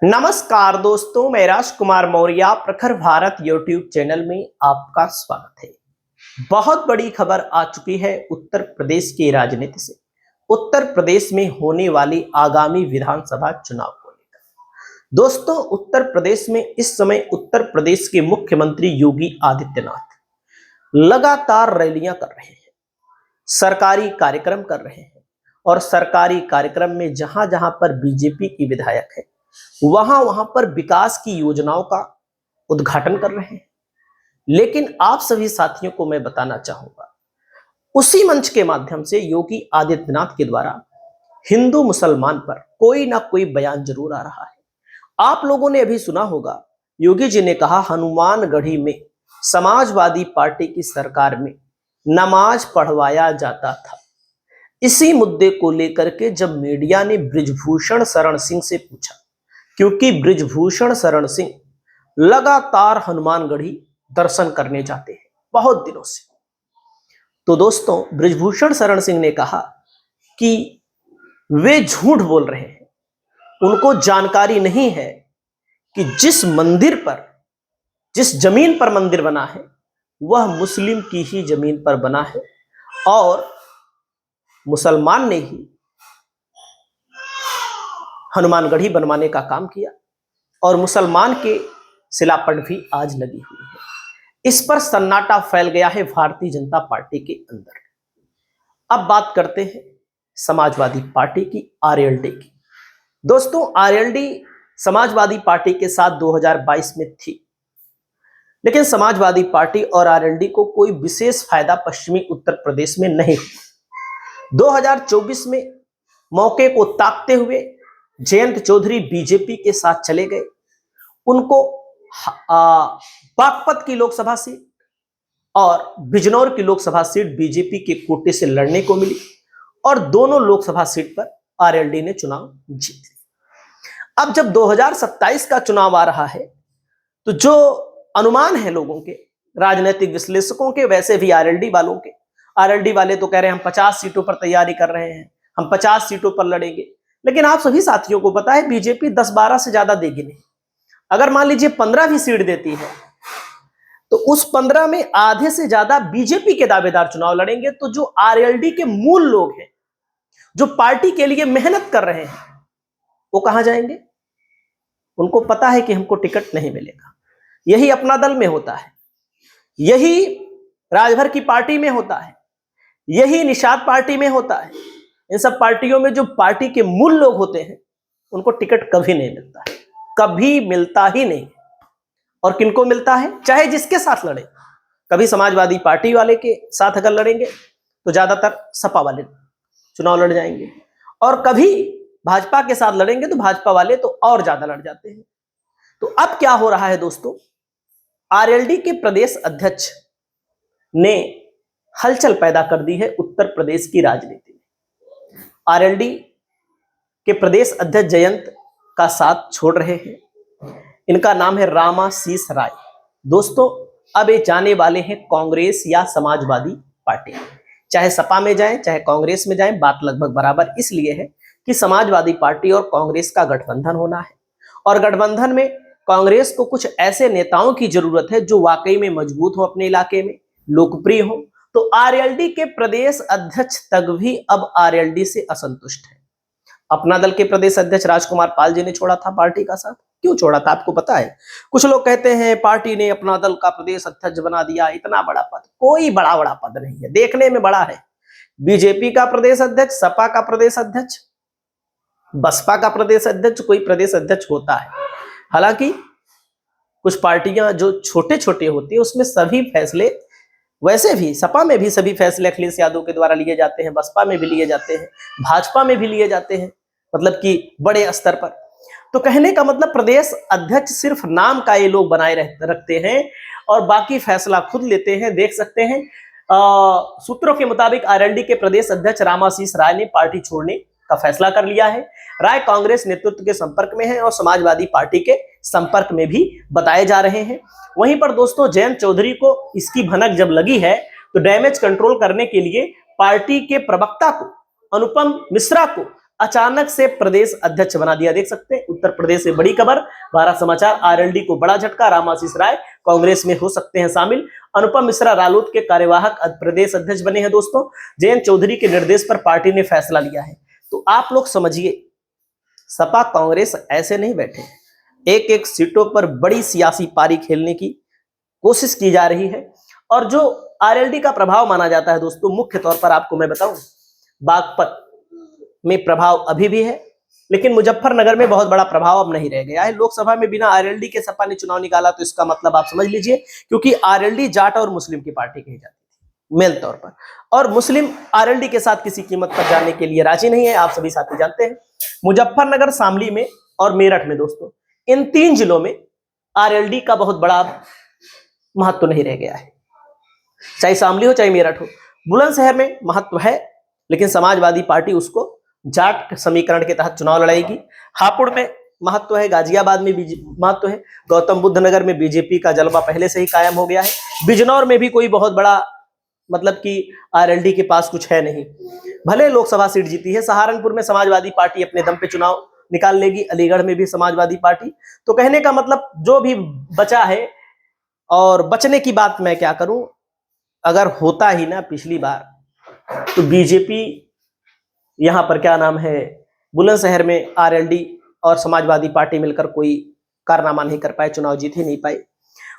नमस्कार दोस्तों, मैं राजकुमार मौर्य प्रखर भारत यूट्यूब चैनल में आपका स्वागत है। बहुत बड़ी खबर आ चुकी है उत्तर प्रदेश की राजनीति से। उत्तर प्रदेश में होने वाली आगामी विधानसभा चुनाव को लेकर दोस्तों, उत्तर प्रदेश में इस समय उत्तर प्रदेश के मुख्यमंत्री योगी आदित्यनाथ लगातार रैलियां कर रहे हैं, सरकारी कार्यक्रम कर रहे हैं और सरकारी कार्यक्रम में जहां जहां पर बीजेपी की विधायक है वहां वहां पर विकास की योजनाओं का उद्घाटन कर रहे हैं। लेकिन आप सभी साथियों को मैं बताना चाहूंगा, उसी मंच के माध्यम से योगी आदित्यनाथ के द्वारा हिंदू मुसलमान पर कोई ना कोई बयान जरूर आ रहा है। आप लोगों ने अभी सुना होगा, योगी जी ने कहा हनुमानगढ़ी में समाजवादी पार्टी की सरकार में नमाज पढ़वाया जाता था। इसी मुद्दे को लेकर के जब मीडिया ने बृजभूषण शरण सिंह से पूछा, क्योंकि बृजभूषण शरण सिंह लगातार हनुमानगढ़ी दर्शन करने जाते हैं बहुत दिनों से, तो दोस्तों बृजभूषण शरण सिंह ने कहा कि वे झूठ बोल रहे हैं। उनको जानकारी नहीं है कि जिस मंदिर पर, जिस जमीन पर मंदिर बना है वह मुस्लिम की ही जमीन पर बना है और मुसलमान ने ही हनुमानगढ़ी बनवाने का काम किया और मुसलमान के शिलापट भी आज लगी हुई है। इस पर सन्नाटा फैल गया है भारतीय जनता पार्टी के अंदर। अब बात करते हैं समाजवादी पार्टी की, आरएलडी की। दोस्तों, आरएलडी समाजवादी पार्टी के साथ 2022 में थी, लेकिन समाजवादी पार्टी और आरएलडी को कोई विशेष फायदा पश्चिमी उत्तर प्रदेश में नहीं हुआ। 2024 में मौके को ताकते हुए जयंत चौधरी बीजेपी के साथ चले गए। उनको बागपत की लोकसभा सीट और बिजनौर की लोकसभा सीट बीजेपी के कोटे से लड़ने को मिली और दोनों लोकसभा सीट पर आरएलडी ने चुनाव जीत लिया। अब जब 2027 का चुनाव आ रहा है तो जो अनुमान है लोगों के, राजनीतिक विश्लेषकों के, वैसे भी आरएलडी वालों के, आरएलडी वाले तो कह रहे हैं हम 50 सीटों पर तैयारी कर रहे हैं, हम 50 सीटों पर लड़ेंगे। लेकिन आप सभी साथियों को पता है बीजेपी 10-12 से ज्यादा देगी नहीं। अगर मान लीजिए 15 भी सीट देती है तो उस 15 में आधे से ज्यादा बीजेपी के दावेदार चुनाव लड़ेंगे। तो जो आरएलडी के मूल लोग हैं, जो पार्टी के लिए मेहनत कर रहे हैं, वो कहां जाएंगे? उनको पता है कि हमको टिकट नहीं मिलेगा। यही अपना दल में होता है, यही राजभर की पार्टी में होता है, यही निषाद पार्टी में होता है। इन सब पार्टियों में जो पार्टी के मूल लोग होते हैं उनको टिकट कभी नहीं मिलता है, कभी मिलता ही नहीं। और किनको मिलता है? चाहे जिसके साथ लड़े। कभी समाजवादी पार्टी वाले के साथ अगर लड़ेंगे तो ज्यादातर सपा वाले चुनाव लड़ जाएंगे, और कभी भाजपा के साथ लड़ेंगे तो भाजपा वाले तो और ज्यादा लड़ जाते हैं। तो अब क्या हो रहा है दोस्तों, आरएलडी के प्रदेश अध्यक्ष ने हलचल पैदा कर दी है उत्तर प्रदेश की राजनीति में। आरएलडी के प्रदेश अध्यक्ष जयंत का साथ छोड़ रहे हैं। इनका नाम है रामाशीष राय। दोस्तों, अब ये जाने वाले हैं कांग्रेस या समाजवादी पार्टी। चाहे सपा में जाएं चाहे कांग्रेस में जाएं, बात लगभग बराबर इसलिए है कि समाजवादी पार्टी और कांग्रेस का गठबंधन होना है और गठबंधन में कांग्रेस को कुछ ऐसे नेताओं की जरूरत है जो वाकई में मजबूत हो, अपने इलाके में लोकप्रिय हो। तो आरएलडी के प्रदेश अध्यक्ष तक भी अब आरएलडी से असंतुष्ट है। अपना दल के प्रदेश अध्यक्ष राजकुमार पाल जी ने छोड़ा था पार्टी का साथ। क्यों छोड़ा था आपको पता है? कुछ लोग कहते हैं पार्टी ने अपना दल का प्रदेश अध्यक्ष बना दिया, इतना बड़ा पद। कोई बड़ा बड़ा पद नहीं है, देखने में बड़ा है। बीजेपी का प्रदेश अध्यक्ष, सपा का प्रदेश अध्यक्ष, बसपा का प्रदेश अध्यक्ष, कोई प्रदेश अध्यक्ष होता है। हालांकि कुछ पार्टियां जो छोटे छोटे होती है उसमें सभी फैसले, वैसे भी सपा में भी सभी फैसले अखिलेश यादव के द्वारा लिए जाते हैं, बसपा में भी लिए जाते हैं, भाजपा में भी लिए जाते हैं, मतलब कि बड़े स्तर पर। तो कहने का मतलब प्रदेश अध्यक्ष सिर्फ नाम का ये लोग बनाए रखते हैं और बाकी फैसला खुद लेते हैं। देख सकते हैं सूत्रों के मुताबिक आरएलडी के प्रदेश अध्यक्ष रामाशीष राय ने पार्टी छोड़ने का फैसला कर लिया है। राय कांग्रेस नेतृत्व के संपर्क में है और समाजवादी पार्टी के संपर्क में भी बताए जा रहे हैं। वहीं पर दोस्तों, जयंत चौधरी को इसकी भनक जब लगी है तो डैमेज कंट्रोल करने के लिए पार्टी के प्रवक्ता को, अनुपम मिश्रा को अचानक से प्रदेश अध्यक्ष बना दिया। देख सकते हैं उत्तर प्रदेश से बड़ी खबर, 12 समाचार, आरएलडी को बड़ा झटका, रामाशीष राय कांग्रेस में हो सकते हैं शामिल। अनुपम मिश्रा रालोद के कार्यवाहक प्रदेश अध्यक्ष बने हैं दोस्तों। जयंत चौधरी के निर्देश पर पार्टी ने फैसला लिया है। तो आप लोग समझिए, सपा कांग्रेस ऐसे नहीं बैठे, एक एक सीटों पर बड़ी सियासी पारी खेलने की कोशिश की जा रही है। और जो आरएलडी का प्रभाव माना जाता है दोस्तों, मुख्य तौर पर आपको मैं बताऊं, बागपत में प्रभाव अभी भी है, लेकिन मुजफ्फरनगर में बहुत बड़ा प्रभाव अब नहीं रह गया है। लोकसभा में बिना आरएलडी के सपा ने चुनाव निकाला, तो इसका मतलब आप समझ लीजिए, क्योंकि आरएलडी जाट और मुस्लिम की पार्टी कही जाती थी मेल तौर पर, और मुस्लिम आरएलडी के साथ किसी कीमत पर जाने के लिए राजी नहीं है। आप सभी साथी जानते हैं, मुजफ्फरनगर, शामली में और मेरठ में दोस्तों, इन 3 जिलों में आरएलडी का बहुत बड़ा महत्व नहीं रह गया है। चाहे शामली हो चाहे मेरठ हो, बुलंदशहर में महत्व है, लेकिन समाजवादी पार्टी उसको जाट समीकरण के तहत चुनाव लड़ाएगी। हापुड़ में महत्व है, गाजियाबाद में भी महत्व है, गौतम बुद्ध नगर में बीजेपी का जलवा पहले से ही कायम हो गया है। बिजनौर में भी कोई बहुत बड़ा मतलब कि आरएलडी के पास कुछ है नहीं, भले लोकसभा सीट जीती है। सहारनपुर में समाजवादी पार्टी अपने दम पे चुनाव निकाल लेगी, अलीगढ़ में भी समाजवादी पार्टी। तो कहने का मतलब जो भी बचा है, और बचने की बात मैं क्या करूं, अगर होता ही ना पिछली बार, तो बीजेपी यहां पर क्या नाम है, बुलंदशहर में आरएलडी और समाजवादी पार्टी मिलकर कोई कारनामा नहीं कर पाए, चुनाव जीत ही नहीं पाए।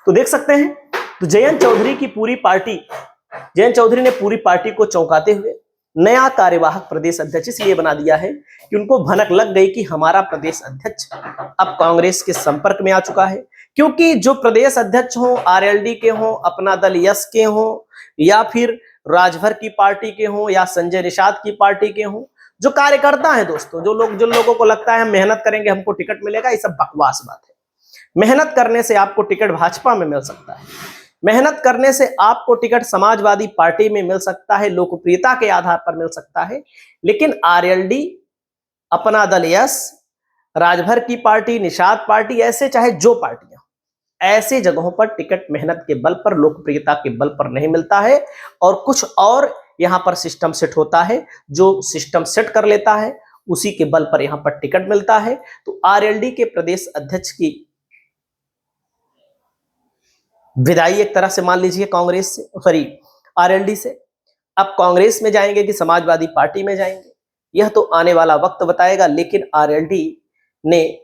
तो देख सकते हैं, तो जयंत चौधरी ने पूरी पार्टी को चौंकाते हुए नया कार्यवाहक प्रदेश अध्यक्ष इसलिए बना दिया है कि उनको भनक लग गई कि हमारा प्रदेश अध्यक्ष अब कांग्रेस के संपर्क में आ चुका है। क्योंकि जो प्रदेश अध्यक्ष हो, आरएलडी के हो, अपना दल यस के हो, या फिर राजभर की पार्टी के हो, या संजय निषाद की पार्टी के हो, जो कार्यकर्ता हैं दोस्तों, जिन लोगों को लगता है हम मेहनत करेंगे हमको टिकट मिलेगा, ये सब बकवास बात है। मेहनत करने से आपको टिकट भाजपा में मिल सकता है, मेहनत करने से आपको टिकट समाजवादी पार्टी में मिल सकता है, लोकप्रियता के आधार पर मिल सकता है। लेकिन आरएलडी, अपना दल यस, राजभर की पार्टी, निषाद पार्टी, ऐसे चाहे जो पार्टियां, ऐसे जगहों पर टिकट मेहनत के बल पर, लोकप्रियता के बल पर नहीं मिलता है, और कुछ और यहां पर सिस्टम सेट होता है। जो सिस्टम सेट कर लेता है उसी के बल पर यहां पर टिकट मिलता है। तो आरएलडी के प्रदेश अध्यक्ष की विदाई एक तरह से मान लीजिए कांग्रेस से, सॉरी आरएलडी से। अब कांग्रेस में जाएंगे कि समाजवादी पार्टी में जाएंगे, यह तो आने वाला वक्त बताएगा। लेकिन आरएलडी ने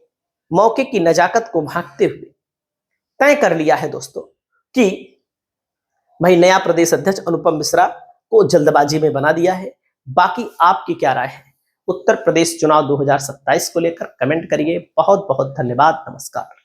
मौके की नजाकत को भांपते हुए तय कर लिया है दोस्तों कि भाई नया प्रदेश अध्यक्ष अनुपम मिश्रा को जल्दबाजी में बना दिया है। बाकी आपकी क्या राय है उत्तर प्रदेश चुनाव 2027 को लेकर, कमेंट करिए। बहुत बहुत धन्यवाद, नमस्कार।